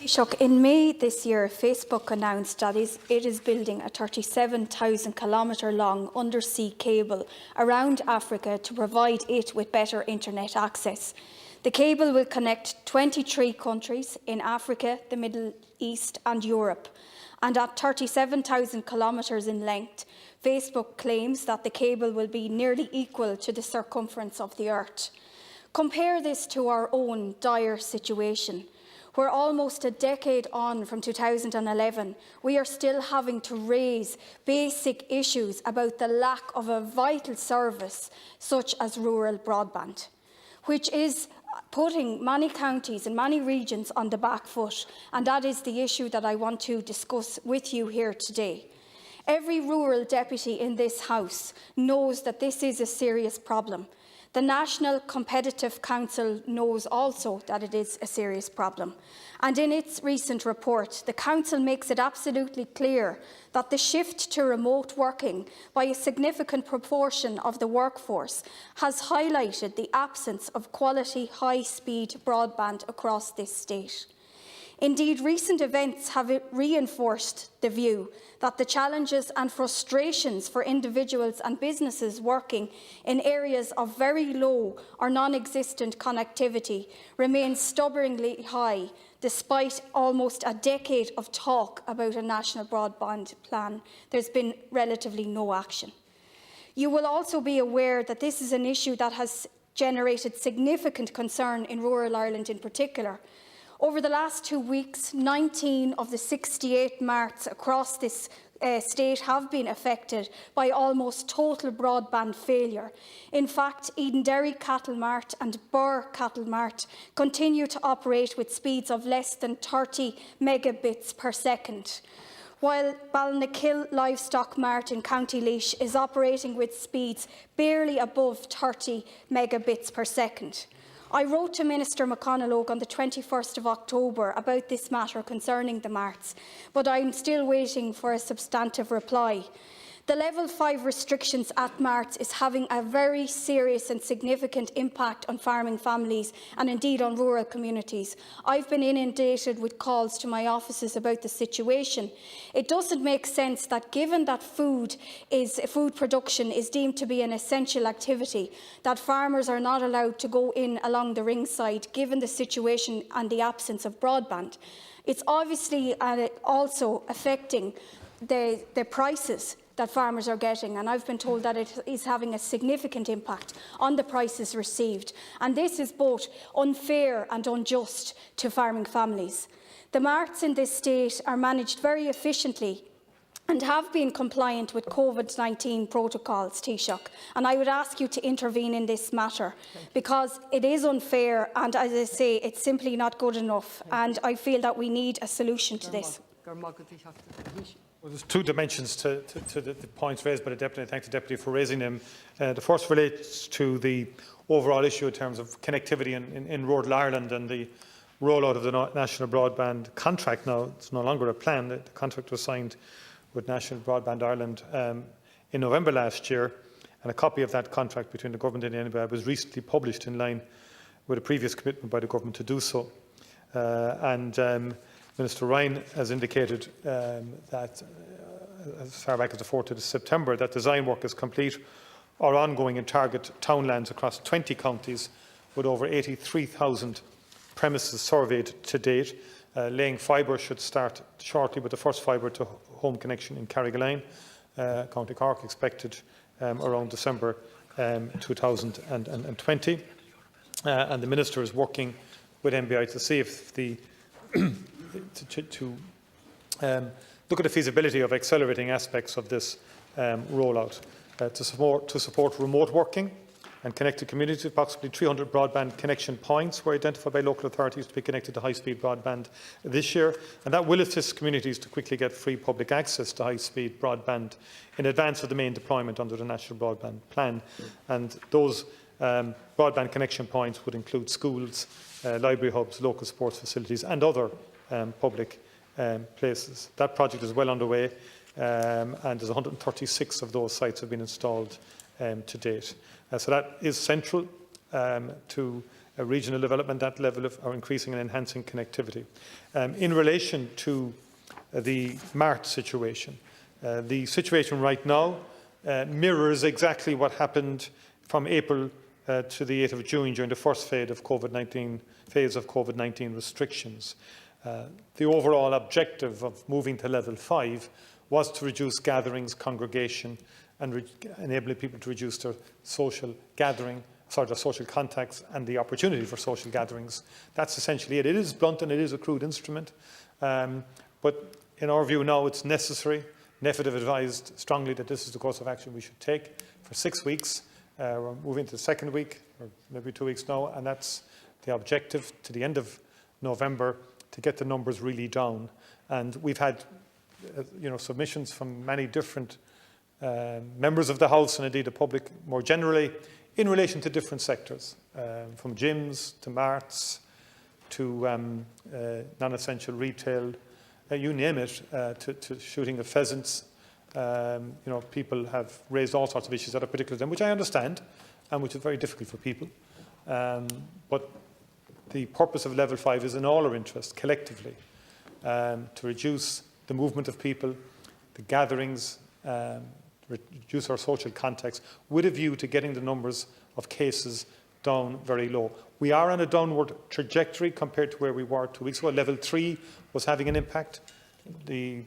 Taoiseach, in May this year, Facebook announced that it is building a 37,000-kilometre-long undersea cable around Africa to provide it with better internet access. The cable will connect 23 countries in Africa, the Middle East and Europe. And at 37,000 kilometres in length, Facebook claims that the cable will be nearly equal to the circumference of the Earth. Compare this to our own dire situation. We're almost a decade on from 2011. We are still having to raise basic issues about the lack of a vital service such as rural broadband, which is putting many counties and many regions on the back foot, and that is the issue that I want to discuss with you here today. Every rural deputy in this House knows that this is a serious problem. The National Competitive Council knows also that it is a serious problem. And in its recent report, the Council makes it absolutely clear that the shift to remote working by a significant proportion of the workforce has highlighted the absence of quality high-speed broadband across this state. Indeed, recent events have reinforced the view that the challenges and frustrations for individuals and businesses working in areas of very low or non-existent connectivity remain stubbornly high, despite almost a decade of talk about a national broadband plan. There's been relatively no action. You will also be aware that this is an issue that has generated significant concern in rural Ireland in particular. Over the last 2 weeks, 19 of the 68 marts across this state have been affected by almost total broadband failure. In fact, Edenderry Cattle Mart and Burr Cattle Mart continue to operate with speeds of less than 30 megabits per second, while Balnakill Livestock Mart in County Laois is operating with speeds barely above 30 megabits per second. I wrote to Minister McConalogue on the 21st of October about this matter concerning the marts, but I'm still waiting for a substantive reply. The Level 5 restrictions at marts is having a very serious and significant impact on farming families and indeed on rural communities. I've been inundated with calls to my offices about the situation. It doesn't make sense that, given that food production is deemed to be an essential activity, that farmers are not allowed to go in along the ringside, given the situation and the absence of broadband. It's obviously also affecting the prices that farmers are getting, and I've been told that it is having a significant impact on the prices received, and this is both unfair and unjust to farming families. The marts in this state are managed very efficiently and have been compliant with COVID-19 protocols, Taoiseach, and I would ask you to intervene in this matter, because it is unfair and, as I say, it's simply not good enough, and I feel that we need a solution to this. Well, there's two dimensions to the points raised by the Deputy. I thank the Deputy for raising them. The first relates to the overall issue in terms of connectivity in rural Ireland and the rollout of the National Broadband contract. Now, it's no longer a plan. The contract was signed with National Broadband Ireland in November last year, and a copy of that contract between the Government and the NBI was recently published in line with a previous commitment by the Government to do so. Minister Ryan has indicated that as far back as the 4th of September that design work is complete or ongoing in target townlands across 20 counties, with over 83,000 premises surveyed to date. Laying fibre should start shortly, with the first fibre to home connection in Carrigaline, County Cork, expected around December 2020. And the Minister is working with NBI to see if to look at the feasibility of accelerating aspects of this rollout to support remote working and connected communities. Approximately 300 broadband connection points were identified by local authorities to be connected to high-speed broadband this year, and that will assist communities to quickly get free public access to high-speed broadband in advance of the main deployment under the National Broadband Plan. And those broadband connection points would include schools, library hubs, local sports facilities and other public places. That project is well underway, and there's 136 of those sites have been installed to date. So that is central to regional development, that level of increasing and enhancing connectivity. In relation to the MART situation, the situation right now mirrors exactly what happened from April to the 8th of June during the first phase of COVID-19 restrictions. The overall objective of moving to level 5 was to reduce gatherings, congregation, and enabling people to reduce their social contacts and the opportunity for social gatherings. That's essentially it. It is blunt and it is a crude instrument, but in our view now it's necessary. NEFID have advised strongly that this is the course of action we should take for 6 weeks. We're moving to the second week, or maybe 2 weeks now, and that's the objective to the end of November, to get the numbers really down. And we've had submissions from many different members of the House and indeed the public more generally in relation to different sectors, from gyms to marts to non-essential retail, you name it, to shooting of pheasants. People have raised all sorts of issues that are particular to them, which I understand and which is very difficult for people. But the purpose of level 5 is in all our interest, collectively, to reduce the movement of people, the gatherings, reduce our social contacts, with a view to getting the numbers of cases down very low. We are on a downward trajectory compared to where we were 2 weeks ago. Level 3 was having an impact. The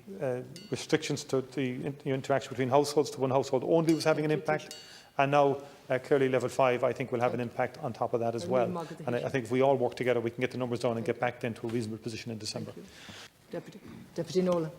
restrictions to the interaction between households to one household only was having an impact. And now, clearly, level 5, I think, will have an impact on top of that as well. And I think if we all work together, we can get the numbers down and get back then to a reasonable position in December. Deputy Nolan.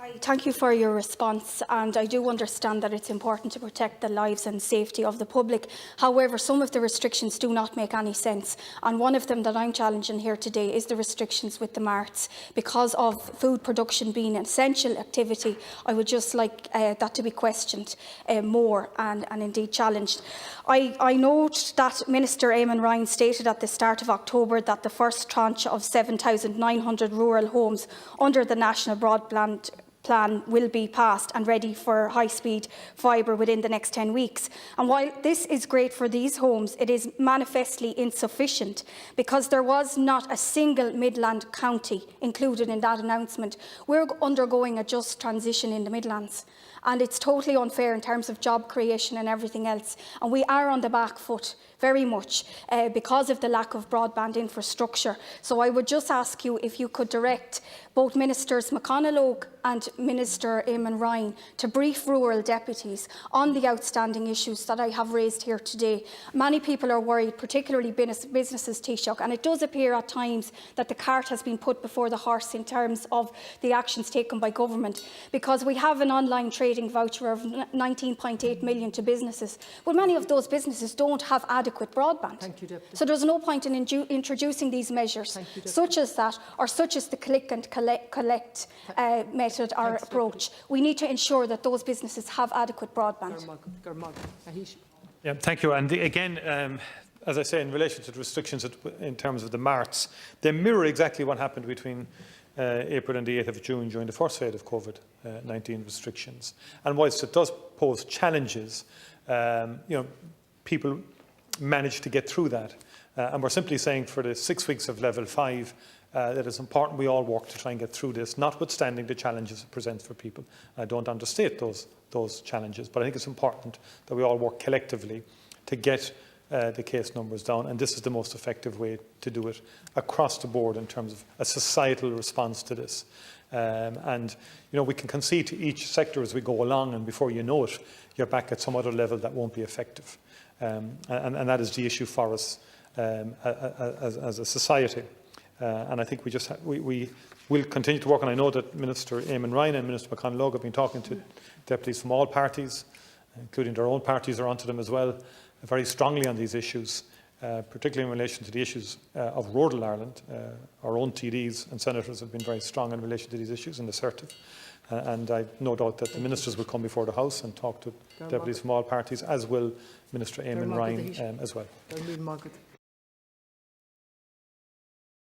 I thank you for your response, and I do understand that it's important to protect the lives and safety of the public. However, some of the restrictions do not make any sense, and one of them that I'm challenging here today is the restrictions with the marts. Because of food production being an essential activity, I would just like that to be questioned more and indeed challenged. I note that Minister Eamon Ryan stated at the start of October that the first tranche of 7,900 rural homes under the National Broadband Plan will be passed and ready for high-speed fibre within the next 10 weeks. And while this is great for these homes, it is manifestly insufficient because there was not a single Midland county included in that announcement. We're undergoing a just transition in the Midlands, and it's totally unfair in terms of job creation and everything else. And we are on the back foot very much because of the lack of broadband infrastructure. So I would just ask you if you could direct both Ministers McConalogue and Minister Eamon Ryan to brief rural deputies on the outstanding issues that I have raised here today. Many people are worried, particularly businesses, Taoiseach, and it does appear at times that the cart has been put before the horse in terms of the actions taken by government, because we have an online trading voucher of 19.8 million to businesses, but many of those businesses don't have adequate broadband. Thank you, Deputy. So there's no point in introducing these measures, such as that, or such as the click and collect method or approach. We need to ensure that those businesses have adequate broadband. Yeah, thank you. And again, as I say, in relation to the restrictions in terms of the marts, they mirror exactly what happened between April and the 8th of June during the first phase of COVID-19 restrictions. And whilst it does pose challenges, people managed to get through that. And we're simply saying for the 6 weeks of level 5, that it's important we all work to try and get through this, notwithstanding the challenges it presents for people. I don't understate those challenges, but I think it's important that we all work collectively to get the case numbers down, and this is the most effective way to do it across the board in terms of a societal response to this. And we can concede to each sector as we go along, and before you know it, you're back at some other level that won't be effective. And that is the issue for us as a society. And I think we will continue to work, and I know that Minister Eamon Ryan and Minister McConalogue have been talking to deputies from all parties, including their own parties are onto them as well, very strongly on these issues, particularly in relation to the issues of rural Ireland. Our own TDs and senators have been very strong in relation to these issues in the assertive. And I have no doubt that the ministers will come before the House and talk to deputies from all parties, as will Minister Eamon Ryan as well.